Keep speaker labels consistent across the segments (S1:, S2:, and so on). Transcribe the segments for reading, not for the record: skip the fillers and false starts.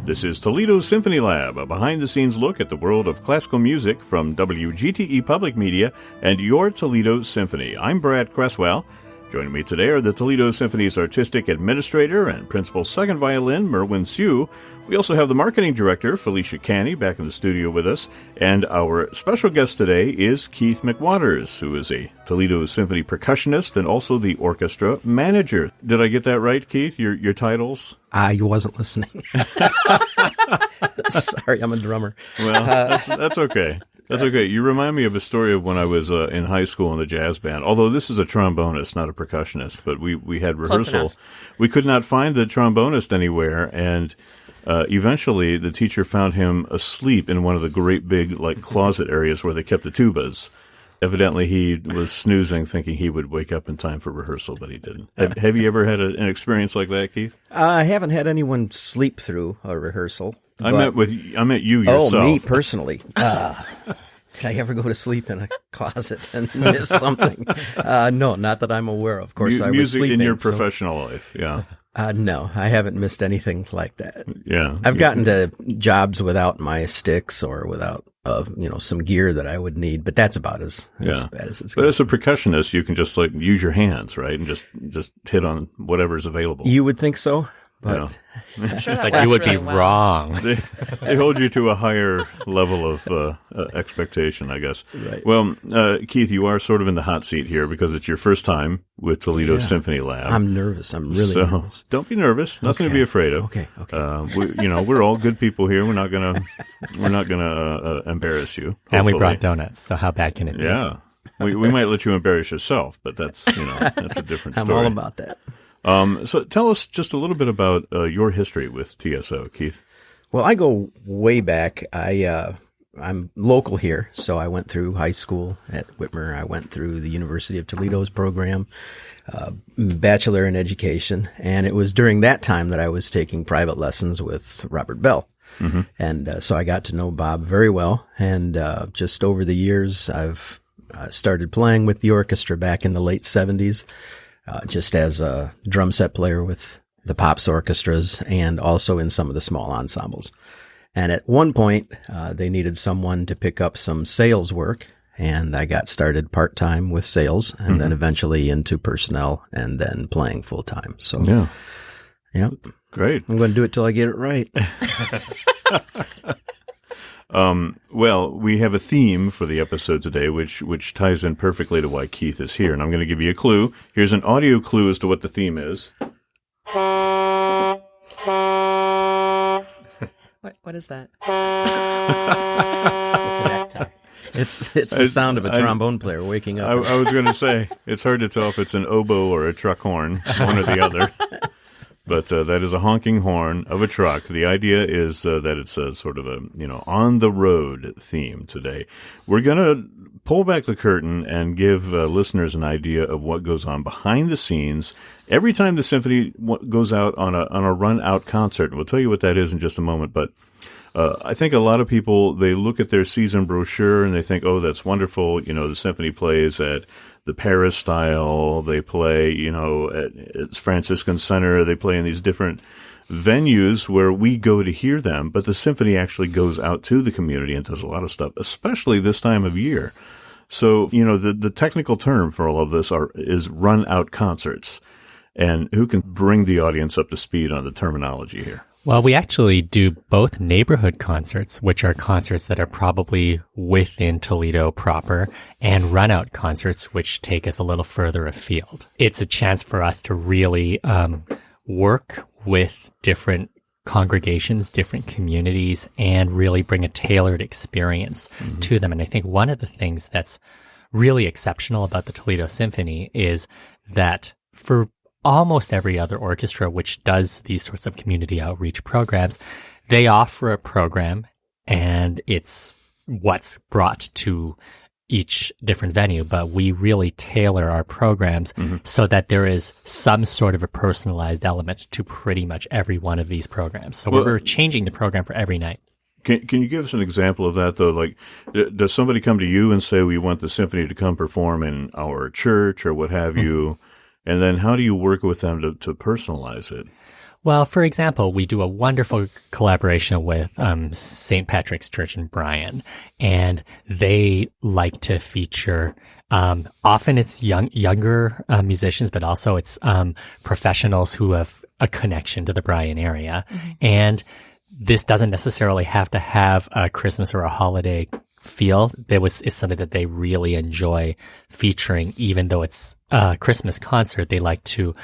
S1: This is Toledo Symphony Lab, a behind-the-scenes look at the world of classical music from WGTE Public Media and your Toledo Symphony. I'm Brad Cresswell. Joining me today are the Toledo Symphony's artistic administrator and principal second violin, Merwin Sue. We also have the marketing director, Felicia Canny, back in the studio with us. And our special guest today is Keith McWaters, who is a Toledo Symphony percussionist and also the orchestra manager. Did I get that right, Keith, your titles?
S2: You wasn't listening. Sorry, I'm a drummer.
S1: Well, that's okay. That's okay. You remind me of a story of when I was in high school in the jazz band. Although this is a trombonist, not a percussionist, but we had rehearsal. We could not find the trombonist anywhere, and eventually the teacher found him asleep in one of the great big closet areas where they kept the tubas. Evidently, he was snoozing, thinking he would wake up in time for rehearsal, but he didn't. Have you ever had an experience like that, Keith?
S2: I haven't had anyone sleep through a rehearsal.
S1: I meant you yourself.
S2: Oh, me personally. Did I ever go to sleep in a closet and miss something? No, not that I'm aware of. Of course, I was sleeping.
S1: Music in your professional life, yeah.
S2: No, I haven't missed anything like that.
S1: Yeah.
S2: I've gotten to jobs without my sticks or without, some gear that I would need, but that's about as bad as it's going.
S1: But as a percussionist, you can just use your hands, right? And just hit on whatever's available.
S2: You would think so? But
S3: sure you would be wrong.
S1: They hold you to a higher level of expectation, I guess.
S2: Right.
S1: Well, Keith, you are sort of in the hot seat here because it's your first time with Toledo Symphony Lab.
S2: I'm nervous. I'm really nervous.
S1: Don't be nervous. Nothing to be afraid of.
S2: Okay.
S1: We're all good people here. We're not gonna embarrass you. Hopefully.
S3: And we brought donuts. So how bad can it be?
S1: Yeah. We might let you embarrass yourself, but that's a different story.
S2: I'm all about that.
S1: So tell us just a little bit about your history with TSO, Keith.
S2: Well, I go way back. I'm local here, so I went through high school at Whitmer. I went through the University of Toledo's program, Bachelor in Education, and it was during that time that I was taking private lessons with Robert Bell. Mm-hmm. And so I got to know Bob very well, and just over the years, I've started playing with the orchestra back in the late 70s. Just as a drum set player with the Pops orchestras and also in some of the small ensembles. And at one point, they needed someone to pick up some sales work, and I got started part-time with sales and then eventually into personnel and then playing full-time. So, yeah.
S1: Great.
S2: I'm going to do it till I get it right.
S1: Well, we have a theme for the episode today, which ties in perfectly to why Keith is here. And I'm going to give you a clue. Here's an audio clue as to what the theme is.
S4: What is that?
S2: It's the sound of a trombone player waking up.
S1: I was going to say, it's hard to tell if it's an oboe or a truck horn, one or the other. But that is a honking horn of a truck. The idea is that it's a sort of a, on the road theme today. We're going to pull back the curtain and give listeners an idea of what goes on behind the scenes every time the symphony goes out on a run-out concert. We'll tell you what that is in just a moment. But I think a lot of people, they look at their season brochure and they think, oh, that's wonderful. The symphony plays at the Paris style, they play, at Franciscan Center, they play in these different venues where we go to hear them, but the symphony actually goes out to the community and does a lot of stuff, especially this time of year. So, the technical term for all of this is run-out concerts. And who can bring the audience up to speed on the terminology here?
S3: Well, we actually do both neighborhood concerts, which are concerts that are probably within Toledo proper, and run-out concerts, which take us a little further afield. It's a chance for us to really work with different congregations, different communities, and really bring a tailored experience to them. And I think one of the things that's really exceptional about the Toledo Symphony is that for almost every other orchestra which does these sorts of community outreach programs, they offer a program and it's what's brought to each different venue, but we really tailor our programs so that there is some sort of a personalized element to pretty much every one of these programs. So we're changing the program for every night.
S1: Can you give us an example of that, though? Like, does somebody come to you and say, we want the symphony to come perform in our church or what have you? And then how do you work with them to personalize it?
S3: Well, for example, we do a wonderful collaboration with St. Patrick's Church in Bryan, and they like to feature. Often it's younger musicians, but also it's professionals who have a connection to the Bryan area, and this doesn't necessarily have to have a Christmas or a holiday feel. It's something that they really enjoy featuring, even though it's a Christmas concert. They like to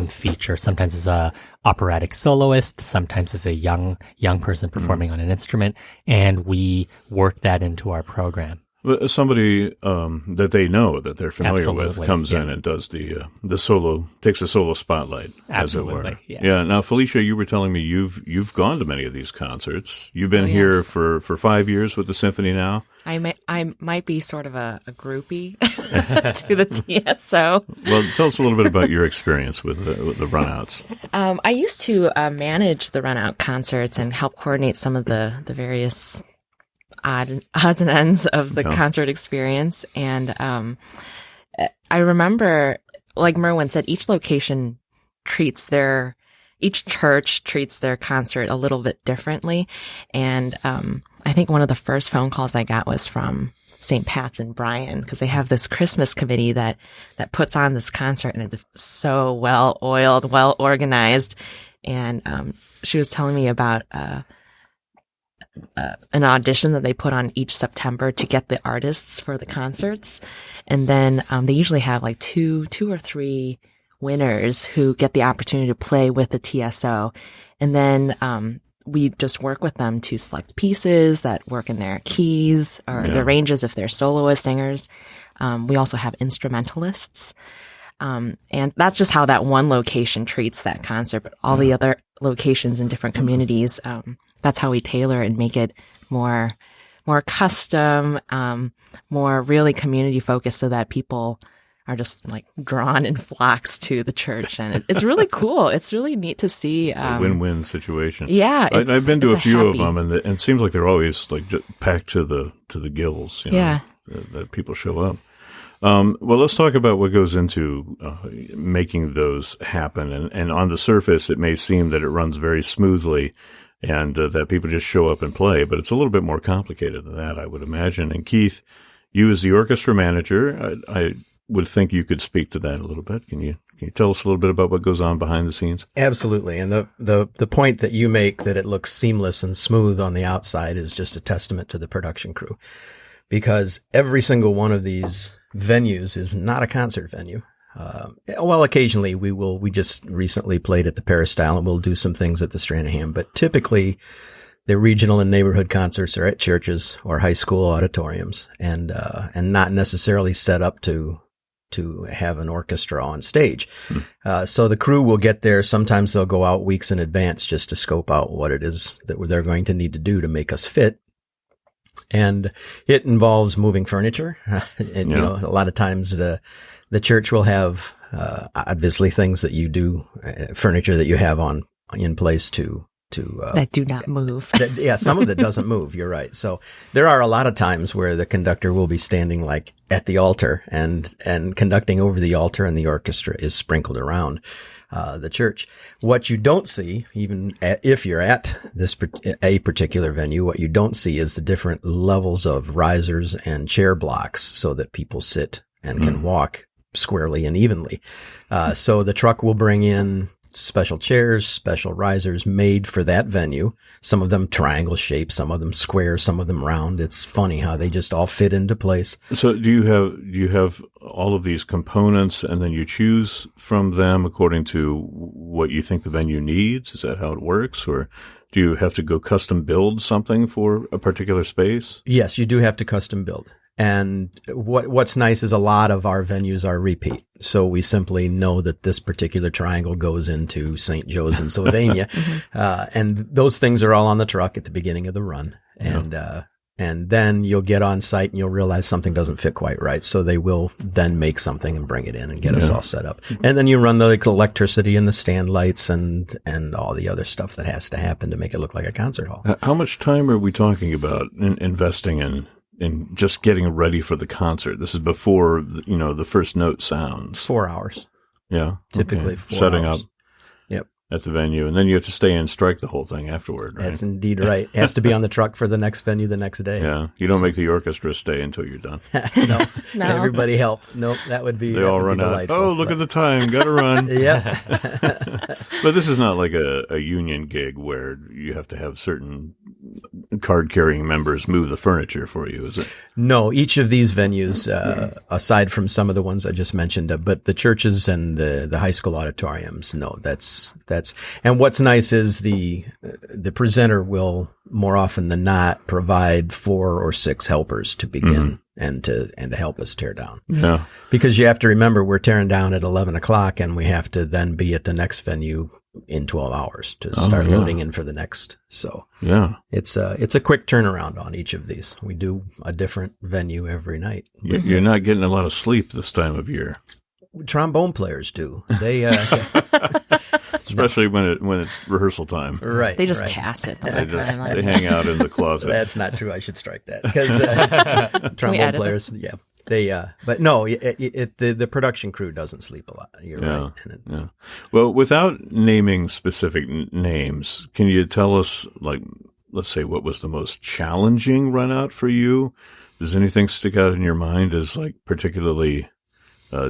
S3: feature sometimes as a operatic soloist, sometimes as a young person performing on an instrument, and we work that into our program.
S1: Somebody that they know, that they're familiar with,
S3: Absolutely,
S1: comes in and does the solo, takes the solo spotlight,
S3: Absolutely,
S1: as it were.
S3: yeah.
S1: Now, Felicia, you were telling me you've gone to many of these concerts. You've been here
S4: yes.
S1: for 5 years with the symphony now.
S4: I might be sort of a groupie to the TSO.
S1: Well, tell us a little bit about your experience with the runouts.
S4: I used to manage the runout concerts and help coordinate some of the various odds and ends of the concert experience. And I remember, like Merwin said, each church treats their concert a little bit differently. And I think one of the first phone calls I got was from St. Pat's in Bryan, because they have this Christmas committee that puts on this concert, and it's so well oiled, well organized. And she was telling me about an audition that they put on each September to get the artists for the concerts. And then they usually have like two or three winners who get the opportunity to play with the TSO. And then we just work with them to select pieces that work in their keys or their ranges if they're soloist singers. We also have instrumentalists. And that's just how that one location treats that concert. But all the other locations in different communities, that's how we tailor and make it more custom, more really community focused, so that people are just like drawn in flocks to the church. And it's really cool. It's really neat to see.
S1: A win-win situation.
S4: Yeah.
S1: I've been to a few of them, and it seems like they're always like just packed to the gills. You know, that people show up. Well, let's talk about what goes into making those happen. And on the surface, it may seem that it runs very smoothly and that people just show up and play, but it's a little bit more complicated than that, I would imagine. And Keith, you as the orchestra manager, I would think you could speak to that a little bit. Can you tell us a little bit about what goes on behind the scenes?
S2: Absolutely. And the point that you make, that it looks seamless and smooth on the outside, is just a testament to the production crew, because every single one of these venues is not a concert venue. Well, occasionally we just recently played at the Peristyle, and we'll do some things at the Stranahan, but typically the regional and neighborhood concerts are at churches or high school auditoriums, and not necessarily set up to have an orchestra on stage. So the crew will get there. Sometimes they'll go out weeks in advance just to scope out what it is that they're going to need to do to make us fit. And it involves moving furniture. And, you know, a lot of times the church will have, obviously things that you do, furniture that you have in place to
S4: that do not move.
S2: Some of it doesn't move. You're right. So there are a lot of times where the conductor will be standing like at the altar and conducting over the altar, and the orchestra is sprinkled around the church. What you don't see, even if you're at a particular venue, what you don't see is the different levels of risers and chair blocks, so that people sit and can walk squarely and evenly. So the truck will bring in special chairs, special risers made for that venue. Some of them triangle shaped, some of them square, some of them round. It's funny how they just all fit into place.
S1: So do you have all of these components, and then you choose from them according to what you think the venue needs? Is that how it works? Or do you have to go custom build something for a particular space?
S2: Yes, you do have to custom build. And what's nice is a lot of our venues are repeat. So we simply know that this particular triangle goes into St. Joe's in Sylvania. And those things are all on the truck at the beginning of the run. And then you'll get on site and you'll realize something doesn't fit quite right. So they will then make something and bring it in and get us all set up. And then you run the electricity and the stand lights and all the other stuff that has to happen to make it look like a concert hall.
S1: How much time are we talking about investing in just getting ready for the concert? This is before, the first note sounds.
S2: 4 hours.
S1: Yeah.
S2: Typically
S1: okay.
S2: 4
S1: Setting
S2: hours.
S1: up.
S2: Yep.
S1: at the venue, and then you have to stay and strike the whole thing afterward, right?
S2: That's indeed right. It has to be on the truck for the next venue the next day.
S1: Yeah. You don't make the orchestra stay until you're done.
S2: No,
S4: No.
S2: everybody help. Nope, that would be.
S1: They all run out.
S2: delightful.
S1: Oh, look at the time. Got to run.
S2: Yep.
S1: But this is not like a union gig where you have to have certain card-carrying members move the furniture for you, is it?
S2: No, each of these venues, aside from some of the ones I just mentioned, but the churches and the high school auditoriums, no, that's, and what's nice is the presenter will more often than not provide 4 or 6 helpers to begin and to help us tear down.
S1: Yeah.
S2: Because you have to remember we're tearing down at 11 o'clock and we have to then be at the next venue in 12 hours to start loading in for the next. So
S1: Yeah.
S2: it's a quick turnaround on each of these. We do a different venue every night.
S1: You're not getting a lot of sleep this time of year.
S2: Trombone players do. They,
S1: Especially when it's rehearsal time.
S2: right.
S4: They just
S2: right.
S4: tacit the
S1: They
S4: whole time.
S1: they hang out in the closet.
S2: That's not true. I should strike that because trombone
S4: edit
S2: players, yeah, they. But no, the production crew doesn't sleep a lot. You're right. And
S1: Yeah. Well, without naming specific names, can you tell us, like, let's say, what was the most challenging run out for you? Does anything stick out in your mind as like particularly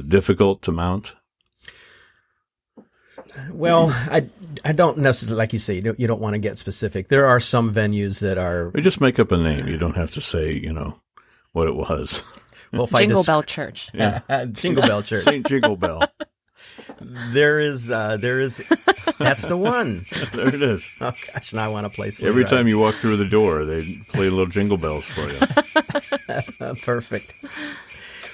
S1: difficult to mount?
S2: Well, I don't necessarily, like you say, you don't want to get specific. There are some venues that are.
S1: Or just make up a name. You don't have to say, what it was.
S2: Well, if I
S4: Jingle
S2: just-
S4: Bell Church.
S2: Jingle Bell Church.
S1: St. Jingle Bell.
S2: There is. That's the one.
S1: There it is.
S2: Oh gosh, now I want to play. Sleigh
S1: Every
S2: Ride.
S1: time you walk through the door, they play little jingle bells for you.
S2: Perfect.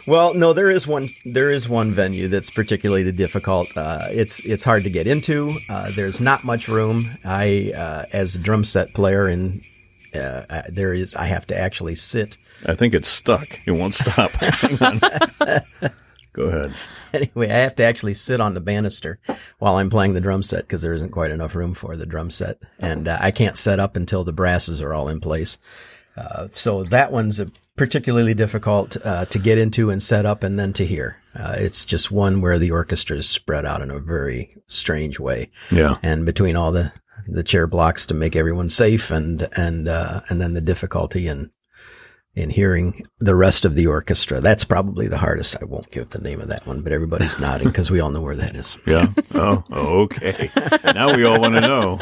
S2: Well, no, there is one venue that's particularly difficult. It's hard to get into. There's not much room. As a drum set player I have to actually sit.
S1: I think it's stuck. It won't stop. Hang on. Go ahead.
S2: Anyway, I have to actually sit on the banister while I'm playing the drum set because there isn't quite enough room for the drum set. And I can't set up until the brasses are all in place. So that one's particularly difficult to get into and set up and then to hear. It's just one where the orchestra is spread out in a very strange way.
S1: Yeah.
S2: And between all the chair blocks to make everyone safe and then the difficulty in hearing the rest of the orchestra. That's probably the hardest. I won't give the name of that one, but everybody's nodding because we all know where that is.
S1: Yeah. Oh, okay. Now we all want to know.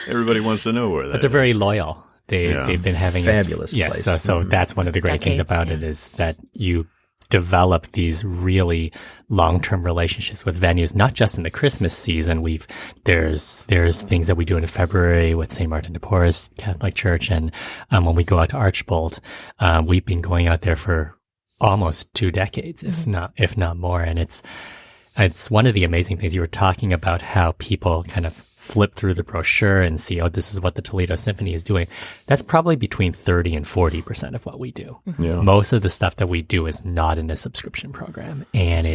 S1: Everybody wants to know where that is.
S3: But they're very loyal. They've been having
S2: Fabulous
S3: Yes,
S2: place.
S3: so that's one of the great things
S4: Decades,
S3: about it is that you develop these really long-term relationships with venues, not just in the Christmas season. There's things that we do in February with St. Martin de Porres Catholic Church. And, when we go out to Archbold, we've been going out there for almost 2 decades, if not more. And it's one of the amazing things you were talking about, how people kind of flip through the brochure and see, oh, this is what the Toledo Symphony is doing. That's probably between 30 and 40% of what we do.
S1: Yeah.
S3: Most of the stuff that we do is not in a subscription program. And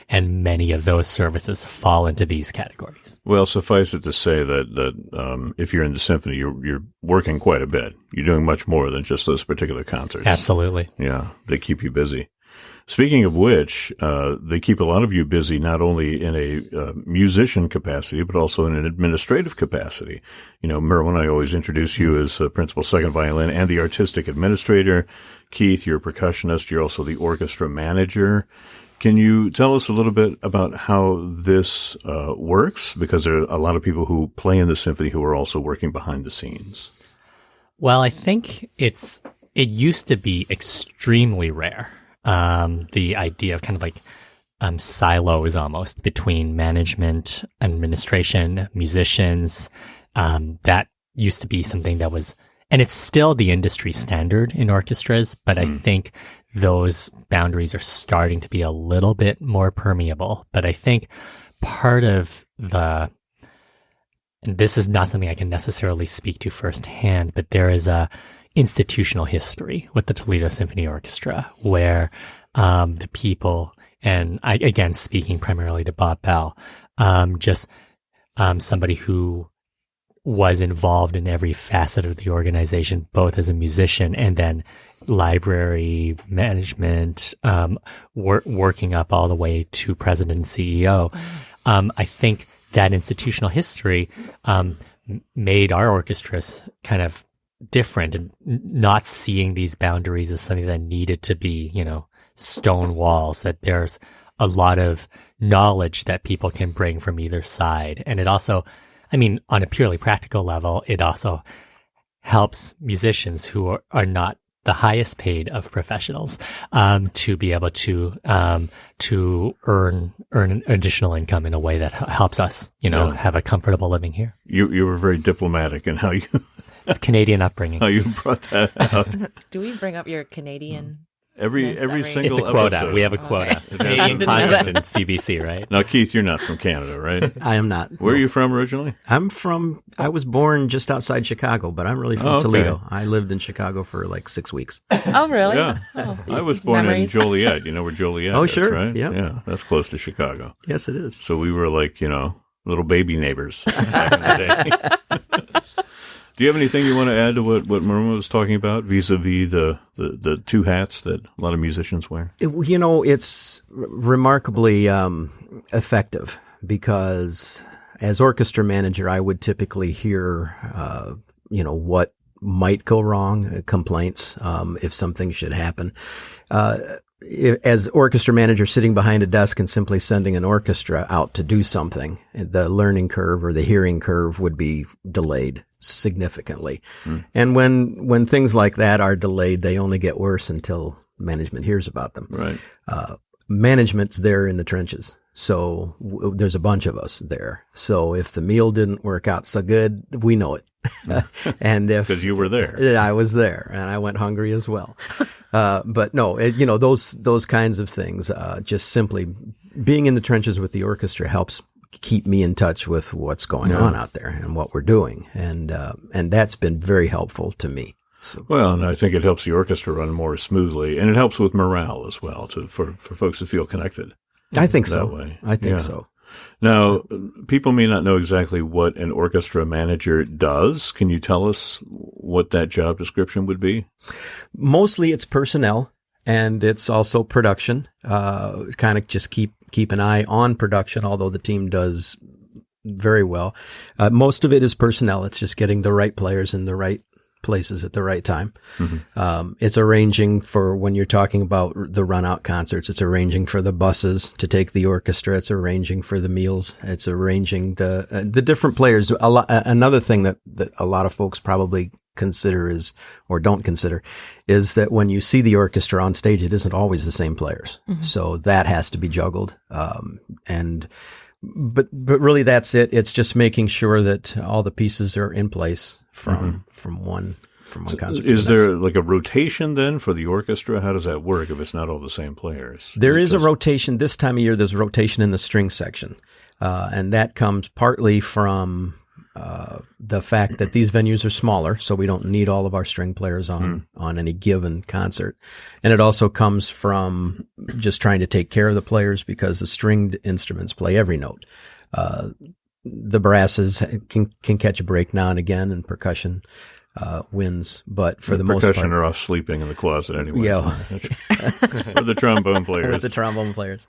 S3: and many of those services fall into these categories.
S1: Well, suffice it to say that if you're in the symphony, you're working quite a bit. You're doing much more than just those particular concerts.
S3: Absolutely.
S1: Yeah, they keep you busy. Speaking of which, they keep a lot of you busy not only in a musician capacity, but also in an administrative capacity. Merwin, I always introduce you as principal second violin and the artistic administrator. Keith, you're a percussionist. You're also the orchestra manager. Can you tell us a little bit about how this works? Because there are a lot of people who play in the symphony who are also working behind the scenes.
S3: Well, I think it used to be extremely rare. The idea of kind of like silos almost between management, administration, musicians, that used to be something that was, and it's still the industry standard in orchestras, but I think those boundaries are starting to be a little bit more permeable. But I think part of and this is not something I can necessarily speak to firsthand, but there is a institutional history with the Toledo Symphony Orchestra where the people, and I, again, speaking primarily to Bob Bell, somebody who was involved in every facet of the organization, both as a musician and then library management, working up all the way to president and CEO. I think that institutional history made our orchestras kind of different, and not seeing these boundaries as something that needed to be, stone walls, that there's a lot of knowledge that people can bring from either side. And it also, on a purely practical level, it also helps musicians who are not the highest paid of professionals, to be able to earn additional income in a way that helps us, have a comfortable living here.
S1: You were very diplomatic in how you
S3: It's Canadian upbringing.
S1: how you brought that out.
S4: Do we bring up your Canadian?
S1: Every single
S3: It's a quota.
S1: episode.
S3: We have a quota.
S4: Okay.
S3: Canadian
S4: I didn't know
S3: content in CBC, right?
S1: Now, Keith, you're not from Canada, right?
S2: I am not.
S1: Where are you from originally?
S2: I was born just outside Chicago, but I'm really from
S1: Oh, okay.
S2: Toledo. I lived in Chicago for like 6 weeks.
S4: Oh, really?
S1: Yeah.
S4: Oh,
S1: I was born
S4: memories.
S1: in Joliet. You know where Joliet
S2: Oh,
S1: is,
S2: sure.
S1: right?
S2: Yep.
S1: Yeah, that's close to Chicago.
S2: Yes, it is.
S1: So we were like, little baby neighbors back in the day. Do you have anything you want to add to what Maruma was talking about vis-a-vis the two hats that a lot of musicians wear?
S2: It's remarkably effective, because as orchestra manager, I would typically hear, what might go wrong, complaints, if something should happen. As orchestra manager, sitting behind a desk and simply sending an orchestra out to do something, the learning curve or the hearing curve would be delayed significantly. And when things like that are delayed, they only get worse until management hears about them.
S1: Right.
S2: Management's there in the trenches. So there's a bunch of us there. So if the meal didn't work out so good, we know it. And if
S1: Because you were there.
S2: I was there, and I went hungry as well. But no, those kinds of things, just simply being in the trenches with the orchestra helps keep me in touch with what's going on out there and what we're doing. And that's been very helpful to me. So.
S1: Well, and I think it helps the orchestra run more smoothly, and it helps with morale as well, for folks to feel connected.
S2: I think
S1: that
S2: so.
S1: way.
S2: I think
S1: Yeah.
S2: so.
S1: Now, people may not know exactly what an orchestra manager does. Can you tell us what that job description would be?
S2: Mostly it's personnel, and it's also production. Kind of just keep an eye on production, although the team does very well. Most of it is personnel. It's just getting the right players in the right places at the right time. It's arranging for, when you're talking about the run out concerts, it's arranging for the buses to take the orchestra. It's arranging for the meals. It's arranging the different players. Another thing that a lot of folks probably consider or don't consider is that when you see the orchestra on stage, it isn't always the same players. So that has to be juggled. But really that's it. It's just making sure that all the pieces are in place from one concert to
S1: Is
S2: the next.
S1: there like a rotation then for the orchestra? How does that work if it's not all the same players?
S2: There is a rotation. This time of year, there's a rotation in the string section. And that comes partly from the fact that these venues are smaller, so we don't need all of our string players on any given concert. And it also comes from just trying to take care of the players, because the stringed instruments play every note. The brasses can catch a break now and again, and percussion wins, but for the most
S1: percussion
S2: part,
S1: are off sleeping in the closet anyway.
S2: Yeah.
S1: Or the trombone players.
S2: the trombone players.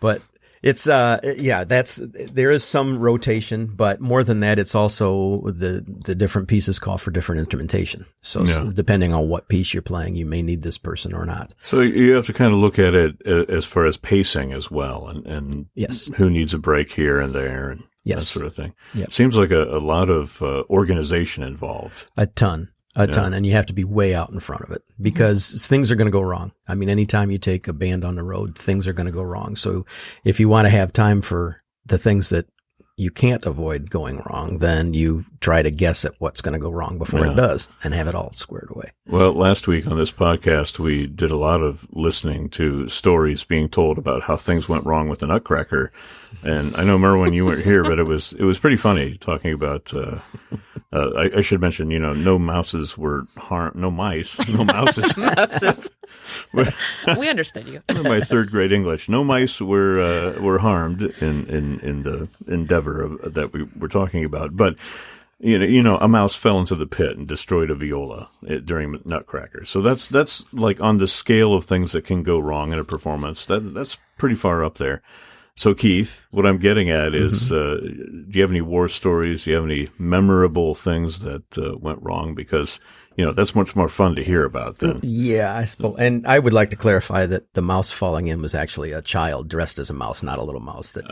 S2: But it's there is some rotation, but more than that, it's also the different pieces call for different instrumentation. So depending on what piece you're playing, you may need this person or not.
S1: So you have to kind of look at it as far as pacing as well, and
S2: Yes.
S1: who needs a break here and there, and that
S2: Yes.
S1: sort of thing.
S2: Yep.
S1: Seems like a lot of organization involved.
S2: A ton, and you have to be way out in front of it, because things are going to go wrong. I mean, anytime you take a band on the road, things are going to go wrong. So if you want to have time for the things that you can't avoid going wrong, then you try to guess at what's going to go wrong before it does, and have it all squared away.
S1: Well, last week on this podcast, we did a lot of listening to stories being told about how things went wrong with the Nutcracker. And I know, Merwin, you weren't here, but it was pretty funny talking about, I should mention, no mouses were harmed, no mice, no mouses.
S4: We understood you.
S1: My third grade English. No mice were harmed in the endeavor that we were talking about. But, a mouse fell into the pit and destroyed a viola during Nutcracker. So that's like on the scale of things that can go wrong in a performance. That's pretty far up there. So, Keith, what I'm getting at is, do you have any war stories? Do you have any memorable things that went wrong? Because, that's much more fun to hear about than.
S2: Yeah, I suppose. And I would like to clarify that the mouse falling in was actually a child dressed as a mouse, not a little mouse that,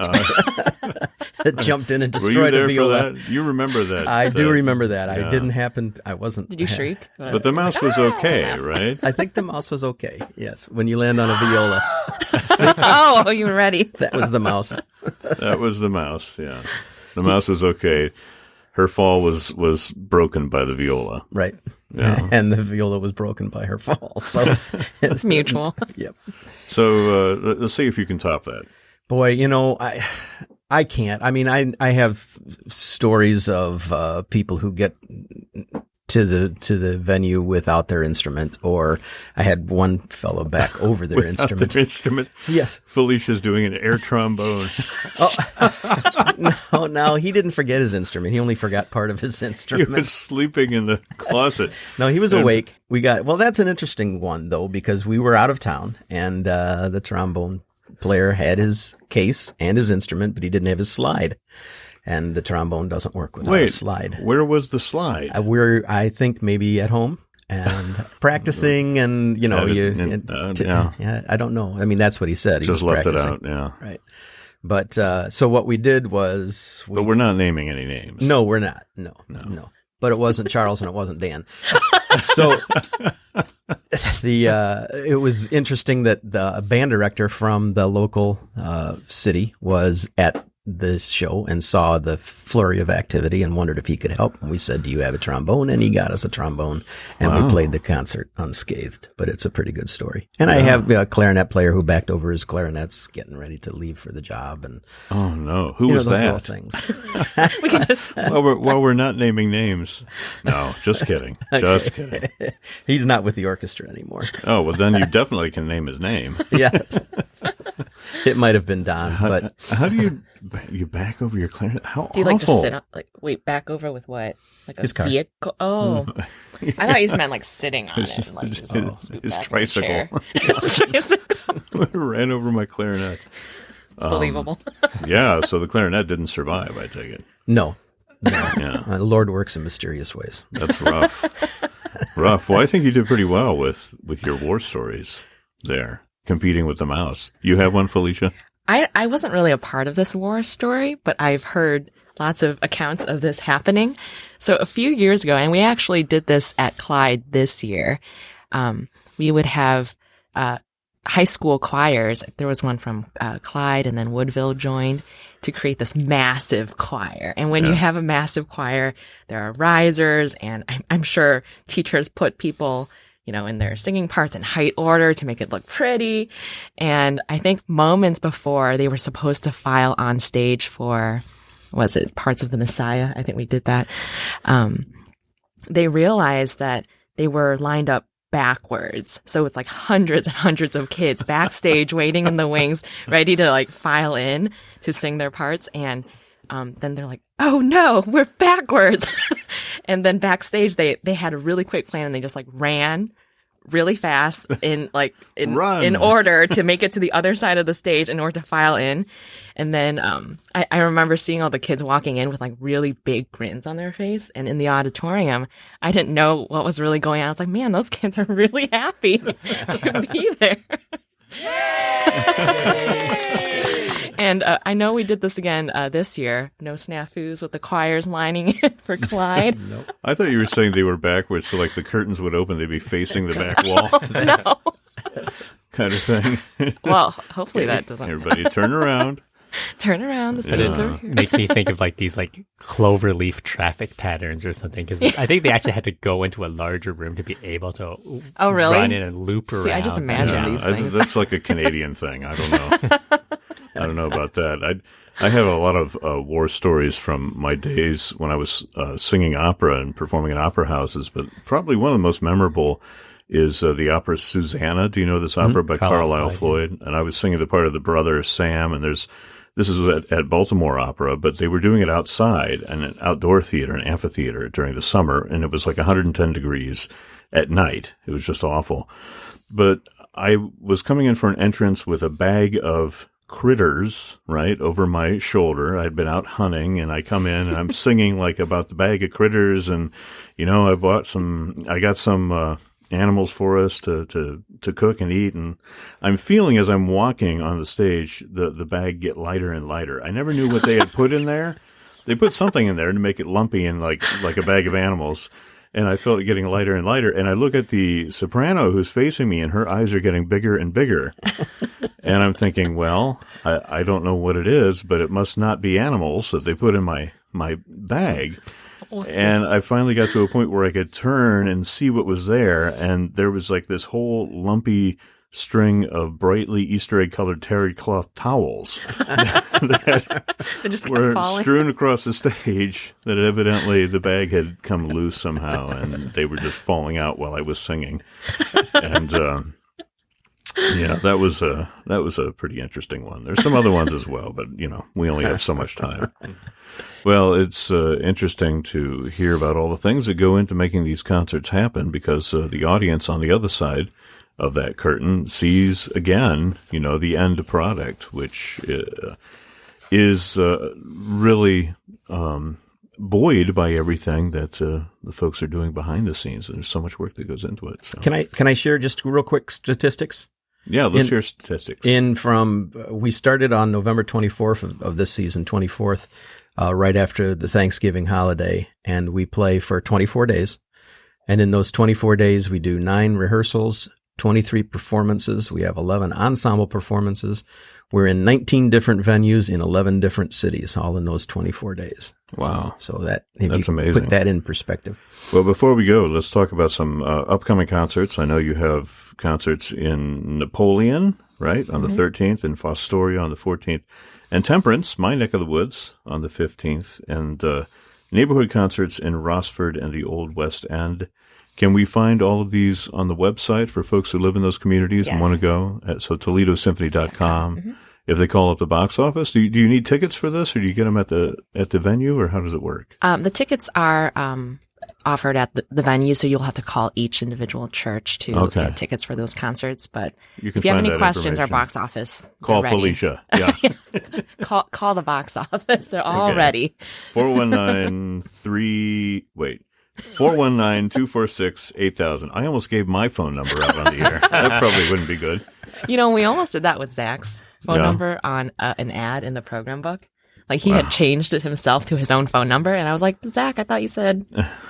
S2: that jumped in and
S1: Were you
S2: destroyed
S1: there
S2: a viola.
S1: for that? You remember that?
S2: I do remember that.
S1: yeah.
S2: I didn't happen. I wasn't.
S4: Did you shriek?
S1: But the mouse was okay, right?
S2: I think the mouse was okay. Yes. When you land on a viola,
S4: Oh, you were ready.
S2: that was the mouse.
S1: That was the mouse, yeah. The mouse was okay. Her fall was broken by the viola.
S2: Right.
S1: Yeah.
S2: And the viola was broken by her fall. So
S4: It's mutual.
S2: Yep.
S1: So let's see if you can top that.
S2: Boy, I can't. I mean, I have stories of people who get to the venue without their instrument, or I had one fellow back over their
S1: Without
S2: instrument.
S1: their instrument?
S2: Yes.
S1: Felicia's doing an air trombone.
S2: No, he didn't forget his instrument. He only forgot part of his
S1: He
S2: instrument.
S1: was sleeping in the closet.
S2: No, he was awake. That's an interesting one though, because we were out of town and the trombone player had his case and his instrument, but he didn't have his slide. And the trombone doesn't work without a slide.
S1: Where was the slide?
S2: We're, I think, maybe at home and practicing, and
S1: yeah.
S2: I don't know. I mean, that's what he said. He
S1: Just
S2: was
S1: left it
S2: practicing.
S1: out, yeah.
S2: Right. But so what we did was,
S1: But we're not naming any names.
S2: no, we're not. No. But it wasn't Charles and it wasn't Dan. So it was interesting that the band director from the local city was at the show and saw the flurry of activity and wondered if he could help. And we said, "Do you have a trombone?" And he got us a trombone, and we played the concert unscathed. But it's a pretty good story. And I have a clarinet player who backed over his clarinets, getting ready to leave for the job. And
S1: Oh no, who was
S2: those
S1: that?
S2: little things.
S4: We can just.
S1: While we're not naming names. No, just kidding. Just kidding.
S2: He's not with the orchestra anymore.
S1: Oh, well, then you definitely can name his name.
S2: Yeah. It might have been Don, but
S1: How do you back over your clarinet? How
S4: Do you
S1: awful.
S4: like just sit up? Like, wait, back over with what? Like a
S2: His car.
S4: vehicle? Oh, I thought you just meant like sitting on it. Like just scoot
S1: his
S4: back in the
S1: tricycle.
S4: chair. His tricycle.
S1: Ran over my clarinet.
S4: It's believable.
S1: Yeah, so the clarinet didn't survive, I take it.
S2: no.
S1: Yeah,
S2: The Lord works in mysterious ways.
S1: that's rough. Rough. Well, I think you did pretty well with your war stories there, competing with the mouse. You have one, Felicia?
S4: I wasn't really a part of this war story, but I've heard lots of accounts of this happening. So a few years ago, and we actually did this at Clyde this year, we would have high school choirs. There was one from Clyde, and then Woodville joined to create this massive choir. And when you have a massive choir, there are risers, and I'm sure teachers put people in their singing parts in height order to make it look pretty. And I think moments before they were supposed to file on stage for, was it Parts of the Messiah? I think we did that. They realized that they were lined up backwards. So it's like hundreds and hundreds of kids backstage waiting in the wings, ready to like file in to sing their parts. And then they're like, "Oh no, we're backwards." And then backstage, they had a really quick plan, and they just like ran really fast in order to make it to the other side of the stage in order to file in. And then I remember seeing all the kids walking in with like really big grins on their face. And in the auditorium, I didn't know what was really going on. I was like, man, those kids are really happy to be there. And I know we did this again this year. No snafus with the choirs lining it for Clyde.
S2: Nope.
S1: I thought you were saying they were backwards, so like the curtains would open, they'd be facing the back wall.
S4: No.
S1: Kind of thing.
S4: Well, hopefully that doesn't.
S1: Everybody turn around.
S4: Turn around. The students are here.
S3: Makes me think of like these like cloverleaf traffic patterns or something, because I think they actually had to go into a larger room to be able to
S4: Oh, really?
S3: run in and loop around.
S4: See, I just imagine these things.
S1: That's like a Canadian thing. I don't know. I don't know about that. I have a lot of war stories from my days when I was singing opera and performing in opera houses, but probably one of the most memorable is the opera Susanna. Do you know this opera by Carlisle Floyd? And I was singing the part of the brother Sam, and this is at Baltimore Opera, but they were doing it outside in an outdoor theater, an amphitheater during the summer, and it was like 110 degrees at night. It was just awful. But I was coming in for an entrance with a bag of critters, right, over my shoulder. I'd been out hunting, and I come in and I'm singing like about the bag of critters, and I got some animals for us to cook and eat, and I'm feeling as I'm walking on the stage the bag get lighter and lighter. I never knew what they had put in there. They put something in there to make it lumpy and like a bag of animals. And I felt it getting lighter and lighter. And I look at the soprano who's facing me, and her eyes are getting bigger and bigger. And I'm thinking, well, I don't know what it is, but it must not be animals that they put in my bag. And I finally got to a point where I could turn and see what was there. And there was like this whole lumpy string of brightly Easter egg colored terry cloth towels that
S4: just
S1: were
S4: falling.
S1: strewn across the stage, that evidently the bag had come loose somehow, and they were just falling out while I was singing. And that was a pretty interesting one. There's some other ones as well, but we only have so much time. Well, it's interesting to hear about all the things that go into making these concerts happen, because the audience on the other side of that curtain sees again, the end product, which is really buoyed by everything that the folks are doing behind the scenes. And there's so much work that goes into it. So.
S2: Can I share just real quick statistics?
S1: Yeah, let's hear statistics.
S2: We started on November 24th of this season, 24th, right after the Thanksgiving holiday, and we play for 24 days. And in those 24 days, we do 9 rehearsals, 23 performances. We have 11 ensemble performances. We're in 19 different venues in 11 different cities, all in those 24 days.
S1: Wow.
S2: So that's
S1: amazing.
S2: Put that in perspective.
S1: Well, before we go, let's talk about some upcoming concerts. I know you have concerts in Napoleon, right, on the 13th, and Fostoria on the 14th, and Temperance, my neck of the woods, on the 15th, and neighborhood concerts in Rossford and the Old West End. Can we find all of these on the website for folks who live in those communities and want to go? So ToledoSymphony.com. Mm-hmm. If they call up the box office, do you need tickets for this, or do you get them at the venue, or how does it work?
S4: The tickets are offered at the venue, so you'll have to call each individual church to get tickets for those concerts. But if you have any questions, our box office,
S1: call Felicia. Yeah,
S4: call the box office. They're all ready.
S1: 419-246-8000. I almost gave my phone number out on the air. That probably wouldn't be good.
S4: We almost did that with Zach's phone number on an ad in the program book. Like he had changed it himself to his own phone number, and I was like, Zach, I thought you said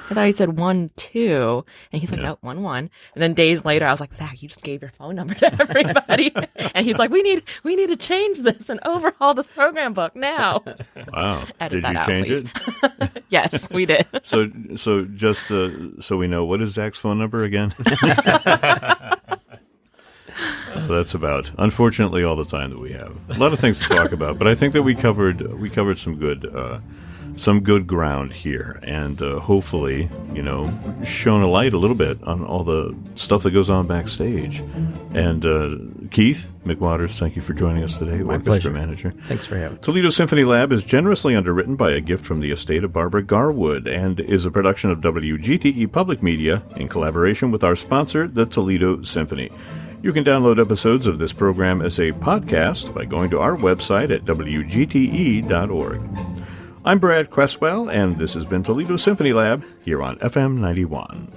S4: 1, 2, and he's like, no, 1, 1. And then days later, I was like, Zach, you just gave your phone number to everybody, and he's like, we need to change this and overhaul this program book now.
S1: Wow,
S4: Edit
S1: did you change it?
S4: Yes, we did.
S1: So just so we know, what is Zach's phone number again? That's about, unfortunately, all the time that we have. A lot of things to talk about, but I think that we covered some good ground here, and hopefully, shone a light a little bit on all the stuff that goes on backstage. And Keith McWaters, thank you for joining us today,
S2: My
S1: orchestra
S2: pleasure.
S1: manager.
S2: Thanks for having me.
S1: Toledo Symphony Lab is generously underwritten by a gift from the estate of Barbara Garwood, and is a production of WGTE Public Media in collaboration with our sponsor, the Toledo Symphony. You can download episodes of this program as a podcast by going to our website at wgte.org. I'm Brad Cresswell, and this has been Toledo Symphony Lab here on FM 91.